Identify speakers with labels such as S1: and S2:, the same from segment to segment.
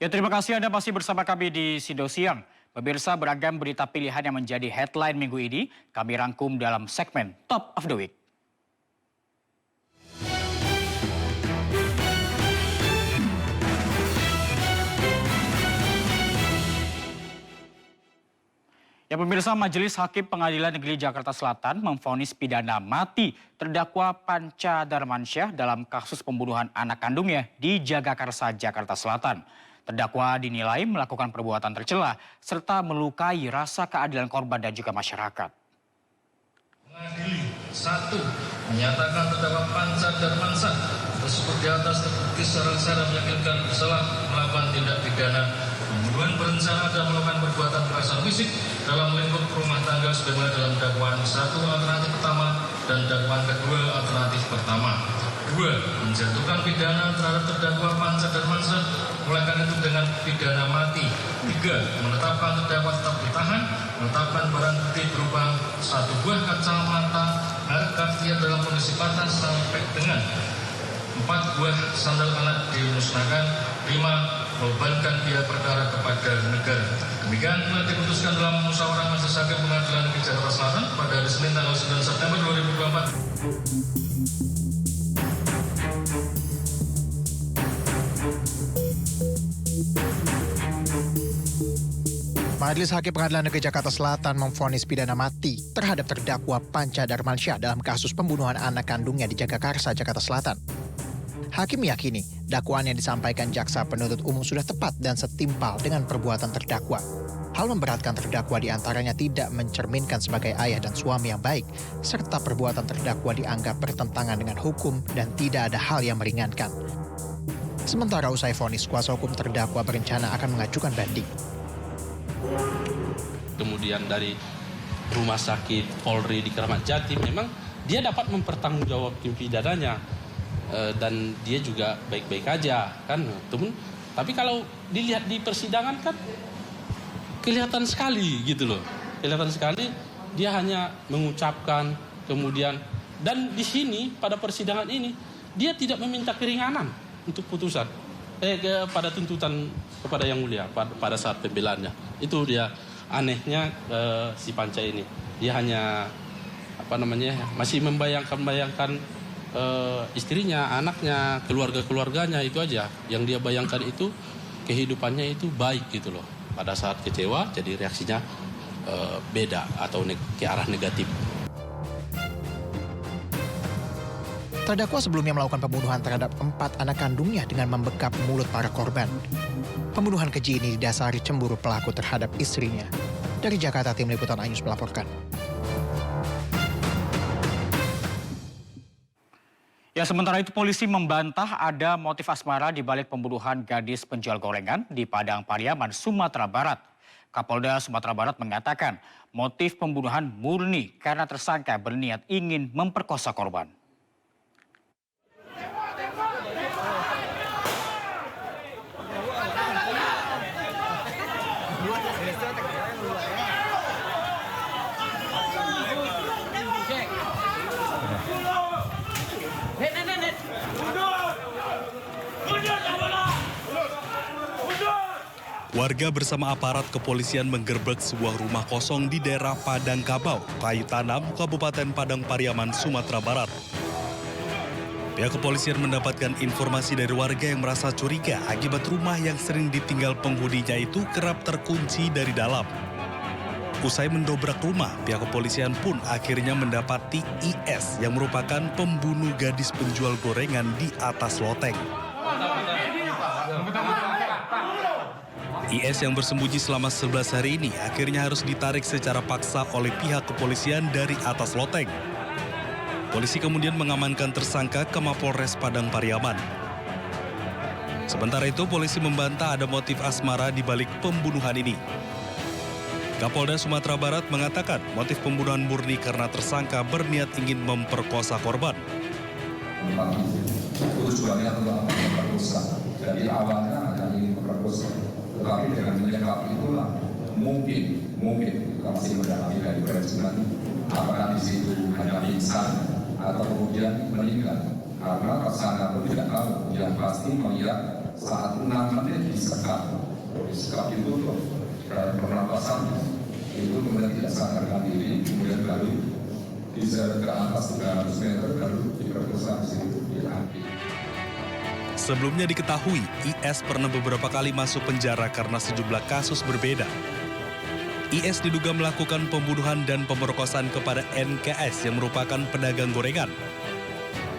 S1: Ya, terima kasih Anda masih bersama kami di Sido Siang. Pemirsa, beragam berita pilihan yang menjadi headline minggu ini kami rangkum dalam segmen Top of the Week. Ya, pemirsa, Majelis Hakim Pengadilan Negeri Jakarta Selatan memvonis pidana mati terdakwa Panca Darmansyah dalam kasus pembunuhan anak kandungnya di Jagakarsa, Jakarta Selatan. Terdakwa dinilai melakukan perbuatan tercela serta melukai rasa keadilan korban dan juga masyarakat.
S2: Mengadili, 1. Menyatakan terdakwa Panca Darmansyah tersebut di atas terbukti secara meyakinkan bersalah melakukan tindak pidana pembunuhan berencana dan melakukan perbuatan kekerasan fisik dalam lingkup rumah tangga sebagaimana dalam dakwaan 1 alternatif pertama dan dakwaan kedua alternatif pertama. 2. Menjatuhkan pidana terhadap terdakwa Panca Darmansyah mulai itu dengan pidana mati. 3. Menetapkan terdakwa tetap ditahan, menetapkan barang bukti berupa 1 buah kacamata merek Cartier dalam kondisi patah sampai dengan 4 buah sandal anak dimusnahkan. 5. Membebankan biaya perkara kepada negara. Demikian telah diputuskan dalam musyawarah Majelis Hakim Pengadilan Negeri Jakarta Selatan pada hari Senin tanggal 9 September 2024.
S3: Majelis Hakim Pengadilan Negeri Jakarta Selatan memvonis pidana mati terhadap terdakwa Panca Darmansyah dalam kasus pembunuhan anak kandungnya di Jagakarsa, Jakarta Selatan. Hakim meyakini dakwaan yang disampaikan jaksa penuntut umum sudah tepat dan setimpal dengan perbuatan terdakwa. Hal memberatkan terdakwa diantaranya tidak mencerminkan sebagai ayah dan suami yang baik, serta perbuatan terdakwa dianggap bertentangan dengan hukum dan tidak ada hal yang meringankan. Sementara usai vonis, kuasa hukum terdakwa berencana akan mengajukan banding.
S4: Kemudian dari Rumah Sakit Polri di Kramat Jati memang dia dapat mempertanggungjawabkan pidananya. Dan dia juga baik-baik aja kan, tapi kalau dilihat di persidangan kan kelihatan sekali gitu loh, kelihatan sekali dia hanya mengucapkan kemudian, dan di sini pada persidangan ini dia tidak meminta keringanan untuk putusan pada tuntutan kepada Yang Mulia pada saat pembelaannya. Itu dia anehnya si Panca ini, dia hanya masih membayangkan istrinya, anaknya, keluarganya itu aja. Yang dia bayangkan itu kehidupannya itu baik gitu loh. Pada saat kecewa jadi reaksinya beda atau ke arah negatif.
S3: Terdakwa sebelumnya melakukan pembunuhan terhadap 4 anak kandungnya dengan membekap mulut para korban. Pembunuhan keji ini didasari cemburu pelaku terhadap istrinya. Dari Jakarta, tim liputan Anyus melaporkan.
S1: Ya, sementara itu polisi membantah ada motif asmara di balik pembunuhan gadis penjual gorengan di Padang Pariaman, Sumatera Barat. Kapolda Sumatera Barat mengatakan motif pembunuhan murni karena tersangka berniat ingin memperkosa korban.
S5: Warga bersama aparat kepolisian menggerbek sebuah rumah kosong di daerah Padang Kabau, Kayu Tanam, Kabupaten Padang Pariaman, Sumatera Barat. Pihak kepolisian mendapatkan informasi dari warga yang merasa curiga akibat rumah yang sering ditinggal penghuninya itu kerap terkunci dari dalam. Usai mendobrak rumah, pihak kepolisian pun akhirnya mendapati IS yang merupakan pembunuh gadis penjual gorengan di atas loteng. IS yang bersembunyi selama 11 hari ini akhirnya harus ditarik secara paksa oleh pihak kepolisian dari atas loteng. Polisi kemudian mengamankan tersangka ke Mapolres Padang Pariaman. Sementara itu, polisi membantah ada motif asmara di balik pembunuhan ini. Kapolda Sumatera Barat mengatakan motif pembunuhan murni karena tersangka berniat ingin memperkosa korban.
S6: Tujuannya adalah memperkosa. Jadi awalnya hanya ingin memperkosa. Tetapi dengan menyikapi itulah mungkin kita masih mendalami dari peristiwa ini. Apakah di situ hanya pingsan atau kemudian meninggal? Karena tersangka pun tidak tahu, yang pasti melihat saat 6 menit disekap ditutup dan pernapasan itu kemudian tidak sadarkan diri, kemudian baru diseret ke atas 300 meter baru diperkosa di situ dilantik.
S5: Sebelumnya diketahui, IS pernah beberapa kali masuk penjara karena sejumlah kasus berbeda. IS diduga melakukan pembunuhan dan pemerkosaan kepada NKS yang merupakan pedagang gorengan.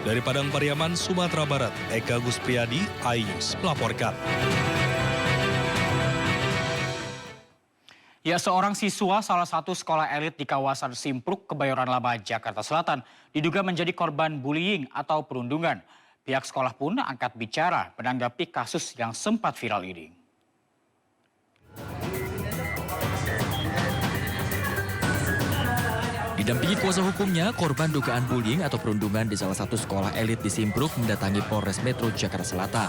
S5: Dari Padang Pariaman, Sumatera Barat, Eka Guspriyadi, iNews melaporkan.
S1: Ya, seorang siswa salah satu sekolah elit di kawasan Simpruk, Kebayoran Lama, Jakarta Selatan diduga menjadi korban bullying atau perundungan. Pihak sekolah pun angkat bicara menanggapi kasus yang sempat viral ini.
S7: Didampingi kuasa hukumnya, korban dugaan bullying atau perundungan di salah satu sekolah elit di Simpruk mendatangi Polres Metro Jakarta Selatan.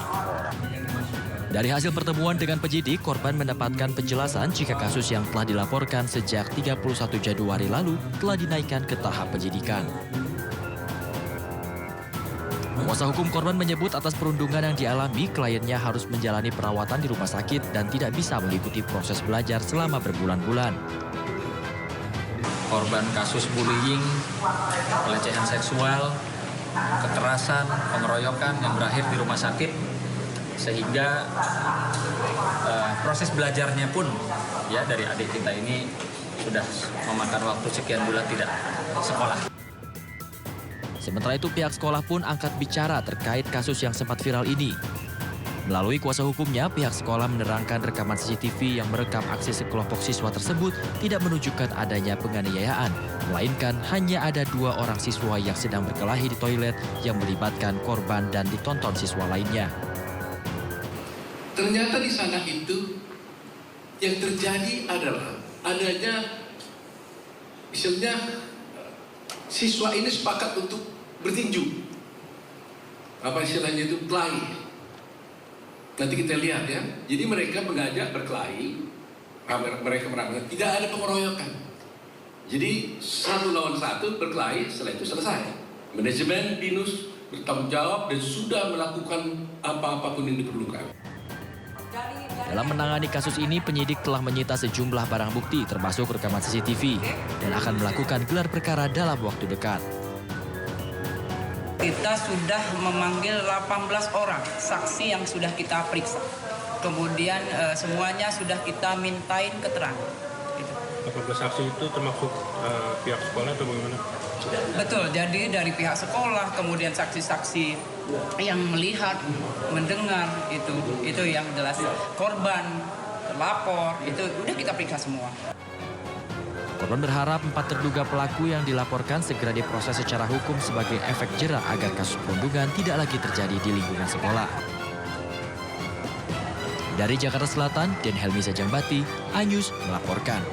S7: Dari hasil pertemuan dengan penyidik, korban mendapatkan penjelasan jika kasus yang telah dilaporkan sejak 31 Januari lalu telah dinaikkan ke tahap penyidikan. Kuasa hukum korban menyebut atas perundungan yang dialami, kliennya harus menjalani perawatan di rumah sakit dan tidak bisa mengikuti proses belajar selama berbulan-bulan.
S8: Korban kasus bullying, pelecehan seksual, kekerasan, pengeroyokan yang berakhir di rumah sakit, sehingga proses belajarnya pun ya dari adik kita ini sudah memakan waktu sekian bulan tidak sekolah.
S7: Sementara itu pihak sekolah pun angkat bicara terkait kasus yang sempat viral ini. Melalui kuasa hukumnya, pihak sekolah menerangkan rekaman CCTV yang merekam aksi sekelompok siswa tersebut tidak menunjukkan adanya penganiayaan, melainkan hanya ada 2 orang siswa yang sedang berkelahi di toilet yang melibatkan korban dan ditonton siswa lainnya.
S9: Ternyata di sana itu yang terjadi adalah adanya misalnya siswa ini sepakat untuk bertinju. Apa istilahnya itu kelahi. Nanti kita lihat ya. Jadi mereka mengajak berkelahi, mereka meramalkan tidak ada pengeroyokan. Jadi 1 lawan 1 berkelahi, setelah itu selesai. Manajemen BINUS bertanggung jawab dan sudah melakukan apa-apapun yang diperlukan.
S7: Dalam menangani kasus ini, penyidik telah menyita sejumlah barang bukti termasuk rekaman CCTV dan akan melakukan gelar perkara dalam waktu dekat.
S10: Kita sudah memanggil 18 orang saksi yang sudah kita periksa. Kemudian semuanya sudah kita mintain keterangan.
S11: 18 saksi itu termasuk pihak sekolah atau bagaimana?
S10: Betul, jadi dari pihak sekolah, kemudian saksi-saksi yang melihat, mendengar, itu yang jelas. Korban, terlapor, itu udah kita periksa semua.
S7: Korban berharap 4 terduga pelaku yang dilaporkan segera diproses secara hukum sebagai efek jera agar kasus perundungan tidak lagi terjadi di lingkungan sekolah. Dari Jakarta Selatan, Den Helmi Sajambati, iNews melaporkan.